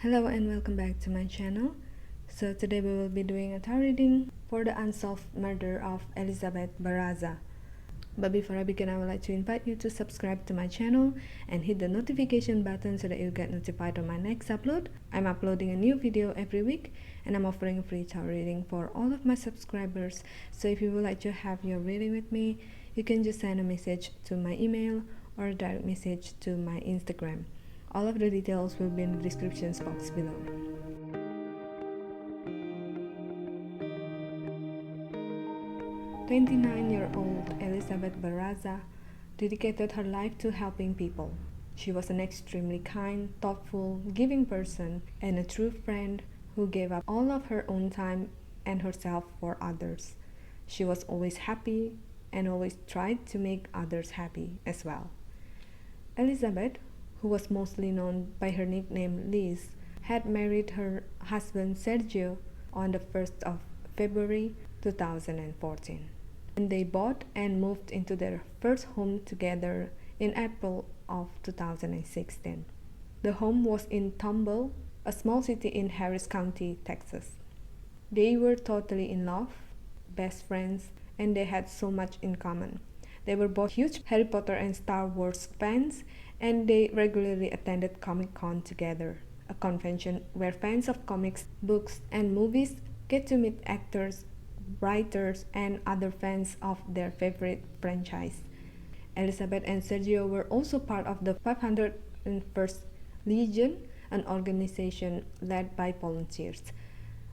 Hello and welcome back to my channel. So today we will be doing a tarot reading for the unsolved murder of Elizabeth Barraza. But before I begin, I would like to invite you to subscribe to my channel and hit the notification button so that you get notified on my next upload. I'm uploading a new video every week and I'm offering a free tarot reading for all of my subscribers. So if you would like to have your reading with me, you can just send a message to my email or a direct message to my Instagram. All of the details will be in the description box below. 29-year-old Elizabeth Barraza dedicated her life to helping people. She was an extremely kind, thoughtful, giving person and a true friend who gave up all of her own time and herself for others. She was always happy and always tried to make others happy as well. Elizabeth, who was mostly known by her nickname Liz, had married her husband Sergio on the 1st of February 2014. And they bought and moved into their first home together in April of 2016. The home was in Tomball, a small city in Harris County, Texas. They were totally in love, best friends, and they had so much in common. They were both huge Harry Potter and Star Wars fans, and they regularly attended Comic-Con together, a convention where fans of comics, books, and movies get to meet actors, writers, and other fans of their favorite franchise. Elizabeth and Sergio were also part of the 501st Legion, an organization led by volunteers.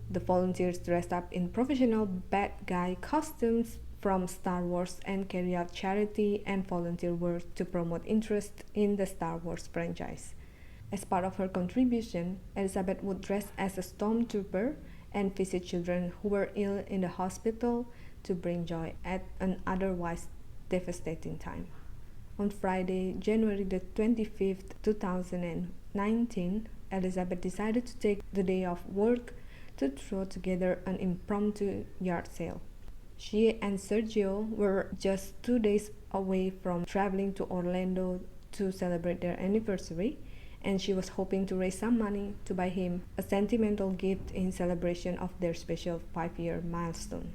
The volunteers dressed up in professional bad guy costumes from Star Wars and carry out charity and volunteer work to promote interest in the Star Wars franchise. As part of her contribution, Elizabeth would dress as a stormtrooper and visit children who were ill in the hospital to bring joy at an otherwise devastating time. On Friday, January the 25th, 2019, Elizabeth decided to take the day off work to throw together an impromptu yard sale. She and Sergio were just 2 days away from traveling to Orlando to celebrate their anniversary, and she was hoping to raise some money to buy him a sentimental gift in celebration of their special 5-year milestone.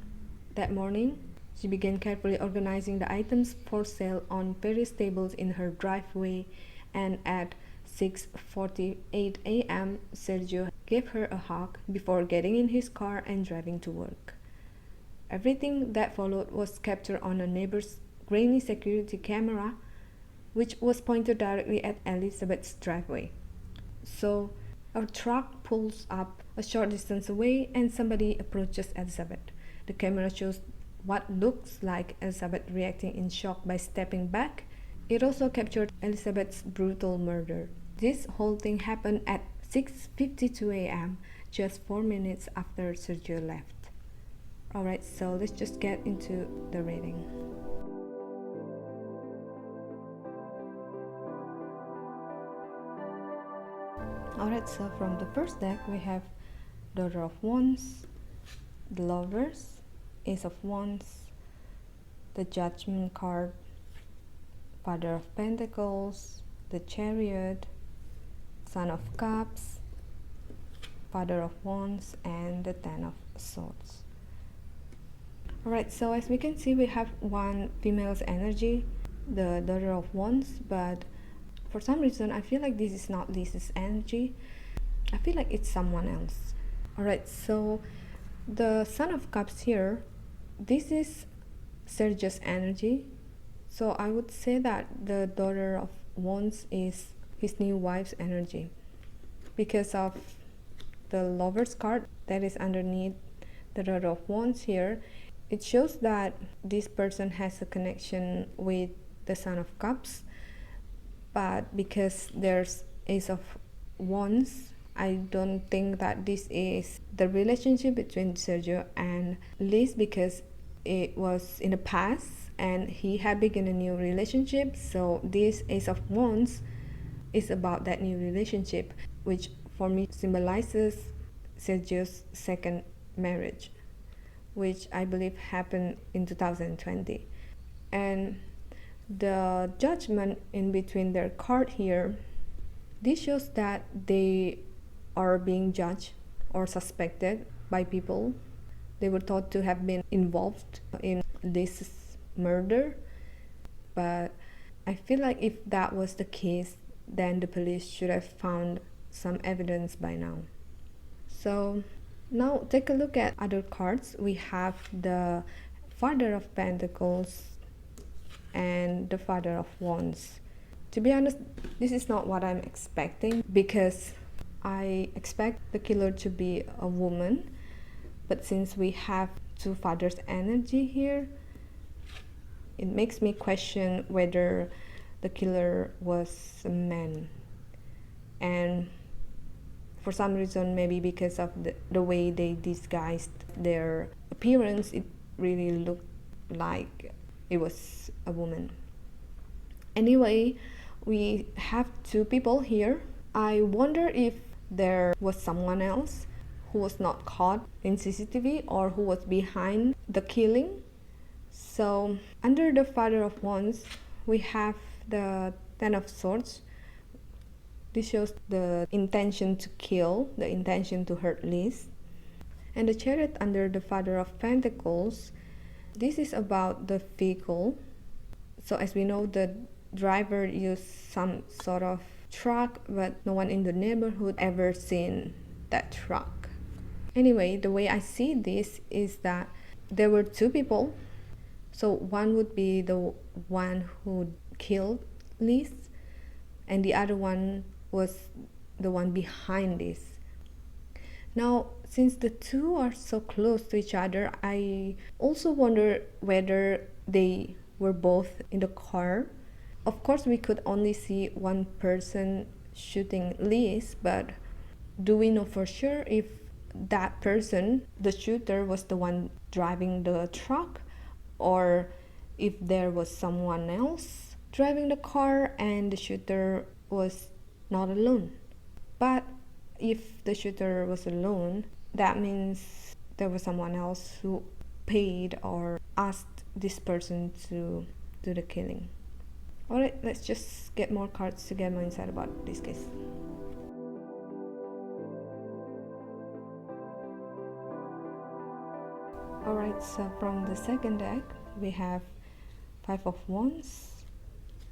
That morning, she began carefully organizing the items for sale on various tables in her driveway, and at 6:48 a.m., Sergio gave her a hug before getting in his car and driving to work. Everything that followed was captured on a neighbor's grainy security camera, which was pointed directly at Elizabeth's driveway. So, a truck pulls up a short distance away and somebody approaches Elizabeth. The camera shows what looks like Elizabeth reacting in shock by stepping back. It also captured Elizabeth's brutal murder. This whole thing happened at 6:52 a.m., just 4 minutes after Sergio left. Alright, so let's just get into the reading. Alright, so from the first deck we have Daughter of Wands, the Lovers, Ace of Wands, the Judgment card, Father of Pentacles, the Chariot, Son of Cups, Father of Wands, and the Ten of Swords. Alright, so as we can see, we have one female's energy, the Daughter of Wands, but for some reason I feel like this is not Liz's energy. I feel like it's someone else. Alright, so the Son of Cups here, this is Sergio's energy. So I would say that the Daughter of Wands is his new wife's energy because of the Lover's card that is underneath the Daughter of Wands here. It shows that this person has a connection with the Son of Cups, but because there's Ace of Wands, I don't think that this is the relationship between Sergio and Liz, because it was in the past and he had begun a new relationship. So this Ace of Wands is about that new relationship, which for me symbolizes Sergio's second marriage, which I believe happened in 2020. And the Judgment in between their card here, this shows that they are being judged or suspected by people. They were thought to have been involved in this murder. But I feel like if that was the case, then the police should have found some evidence by now. So now take a look at other cards. We have the Father of Pentacles and the Father of Wands. To be honest, this is not what I'm expecting, because I expect the killer to be a woman. But since we have two fathers' energy here, it makes me question whether the killer was a man. And for some reason, maybe because of the way they disguised their appearance, it really looked like it was a woman. Anyway, we have two people here. I wonder if there was someone else who was not caught in CCTV or who was behind the killing. So under the Father of Wands, we have the Ten of Swords. This shows the intention to kill, the intention to hurt Liz. And the Chariot under the Father of Pentacles, this is about the vehicle. So as we know, the driver used some sort of truck, but no one in the neighborhood ever seen that truck. Anyway, the way I see this is that there were two people. So one would be the one who killed Liz, and the other one was the one behind this. Now, since the two are so close to each other, I also wonder whether they were both in the car. Of course, we could only see one person shooting Liz, but do we know for sure if that person, the shooter, was the one driving the truck, or if there was someone else driving the car and the shooter was not alone? But if the shooter was alone, that means there was someone else who paid or asked this person to do the killing. Alright, let's just get more cards to get more insight about this case. Alright, so from the second deck, we have Five of Wands,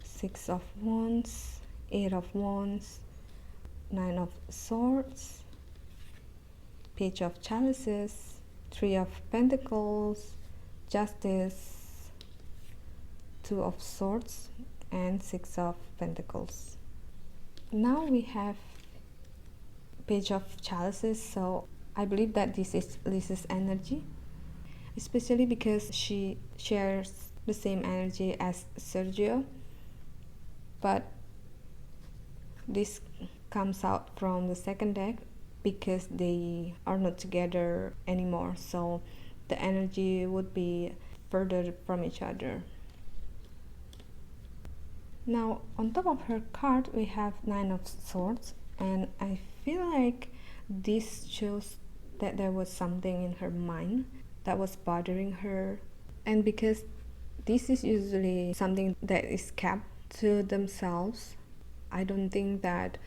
Six of Wands, Eight of Wands, Nine of Swords, Page of Chalices, Three of Pentacles, Justice, Two of Swords, and Six of Pentacles. Now we have Page of Chalices, so I believe that this is Liz's energy, especially because she shares the same energy as Sergio. But this comes out from the second deck because they are not together anymore, so the energy would be further from each other. Now on top of her card we have Nine of Swords, and I feel like this shows that there was something in her mind that was bothering her. And because this is usually something that is kept to themselves, I don't think that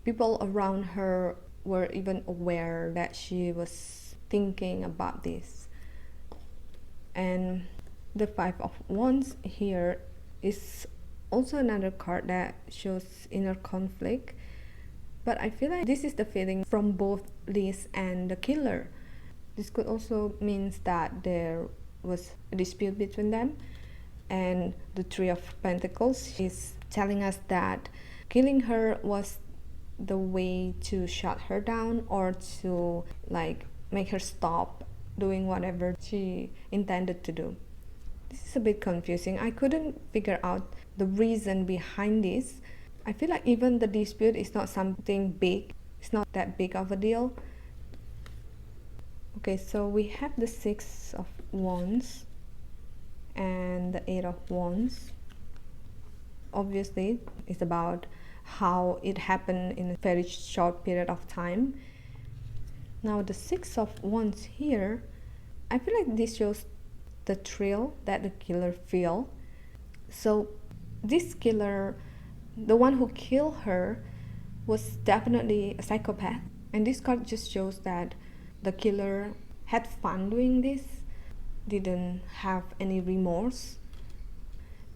people around her were even aware that she was thinking about this. And the Five of Wands here is also another card that shows inner conflict, but I feel like this is the feeling from both Liz and the killer. This could also mean that there was a dispute between them, and the Three of Pentacles is telling us that killing her was the way to shut her down or to make her stop doing whatever she intended to do. This is a bit confusing. I couldn't figure out the reason behind this. I feel like even the dispute is not something big. It's not that big of a deal. Okay, so we have the Six of Wands and the Eight of Wands. Obviously, it's about how it happened in a very short period of time. Now the Six of Wands here, I feel like this shows the thrill that the killer feel. So this killer, the one who killed her, was definitely a psychopath. And this card just shows that the killer had fun doing this, didn't have any remorse.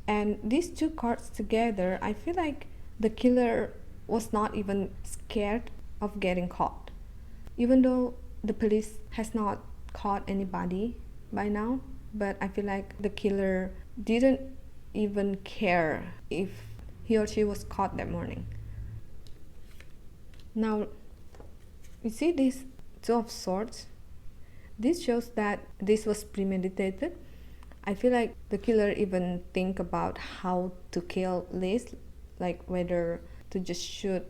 And these two cards together, I feel like the killer was not even scared of getting caught. Even though the police has not caught anybody by now, but I feel like the killer didn't even care if he or she was caught that morning. Now, you see this Two of Swords? This shows that this was premeditated. I feel like the killer even think about how to kill Liz, like whether to just shoot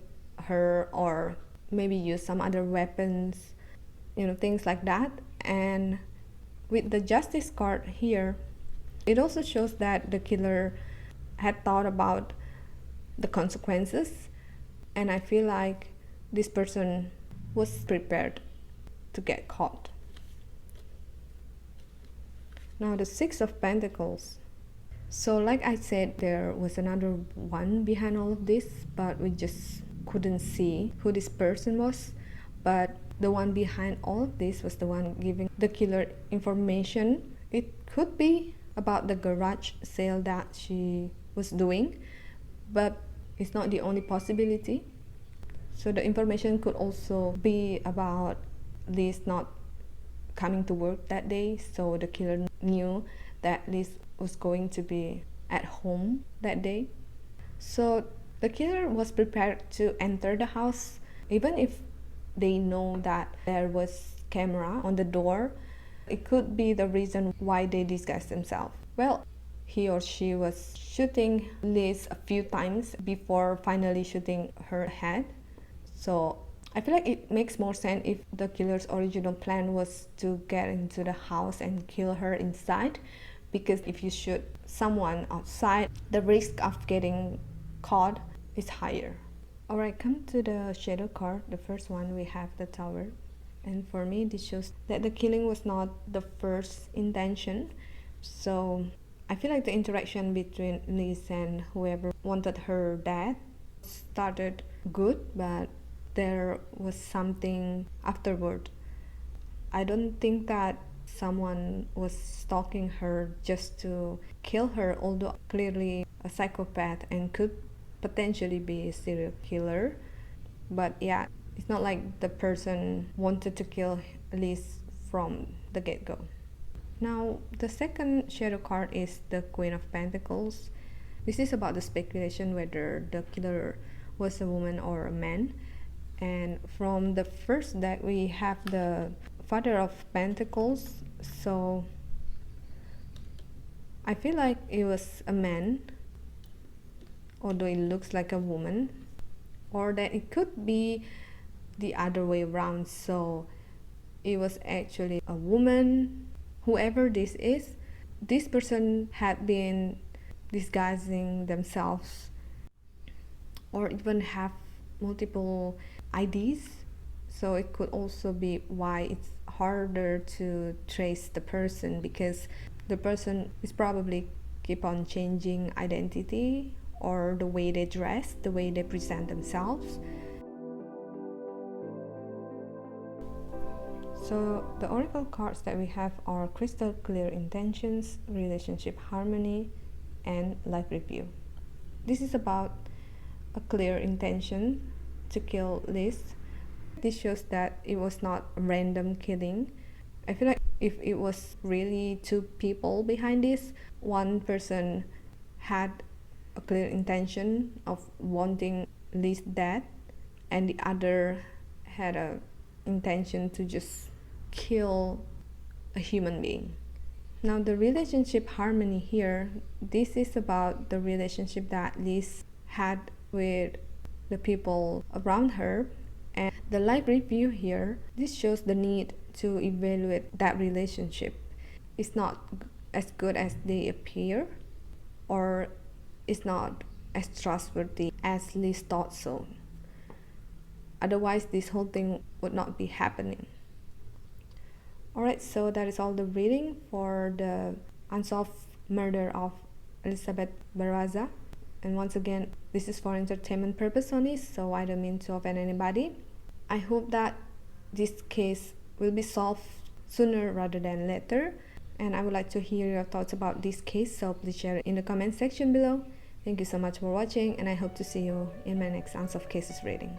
her or maybe use some other weapons, things like that. And with the Justice card here, it also shows that the killer had thought about the consequences, and I feel like this person was prepared to get caught. Now the Six of Pentacles. So like I said, there was another one behind all of this, but we just couldn't see who this person was. But the one behind all of this was the one giving the killer information. It could be about the garage sale that she was doing, but it's not the only possibility. So the information could also be about Liz not coming to work that day, so the killer knew that Liz was going to be at home that day. So the killer was prepared to enter the house, even if they know that there was camera on the door. It could be the reason why they disguised themselves. Well, he or she was shooting Liz a few times before finally shooting her head. So I feel like it makes more sense if the killer's original plan was to get into the house and kill her inside, because if you shoot someone outside, the risk of getting caught is higher. Alright, come to the shadow card. The first one, we have the Tower. And for me, this shows that the killing was not the first intention. So I feel like the interaction between Liz and whoever wanted her dead started good, but there was something afterward. I don't think that someone was stalking her just to kill her, although clearly a psychopath and could potentially be a serial killer. But yeah, it's not like the person wanted to kill Liz from the get-go. Now, the second shadow card is the Queen of Pentacles. This is about the speculation whether the killer was a woman or a man. And from the first deck, we have the Father of Pentacles. So I feel like it was a man, although it looks like a woman, or that it could be the other way around. So it was actually a woman. Whoever this is, this person had been disguising themselves or even have multiple IDs. So it could also be why it's harder to trace the person, because the person is probably keep on changing identity or the way they dress, the way they present themselves. So the oracle cards that we have are crystal clear intentions, relationship harmony, and life review. This is about a clear intention to kill Liz. This shows that it was not a random killing. I feel like if it was really two people behind this, one person had a clear intention of wanting Liz dead, and the other had a intention to just kill a human being. Now the relationship harmony here, this is about the relationship that Liz had with the people around her. And the life review here, this shows the need to evaluate that relationship. It's not as good as they appear, or it's not as trustworthy as Liz thought so. Otherwise, this whole thing would not be happening. Alright, so that is all the reading for the unsolved murder of Elizabeth Barraza. And once again, this is for entertainment purpose only, so I don't mean to offend anybody. I hope that this case will be solved sooner rather than later, and I would like to hear your thoughts about this case, so please share it in the comment section below. Thank you so much for watching, and I hope to see you in my next Ounce of Cases reading.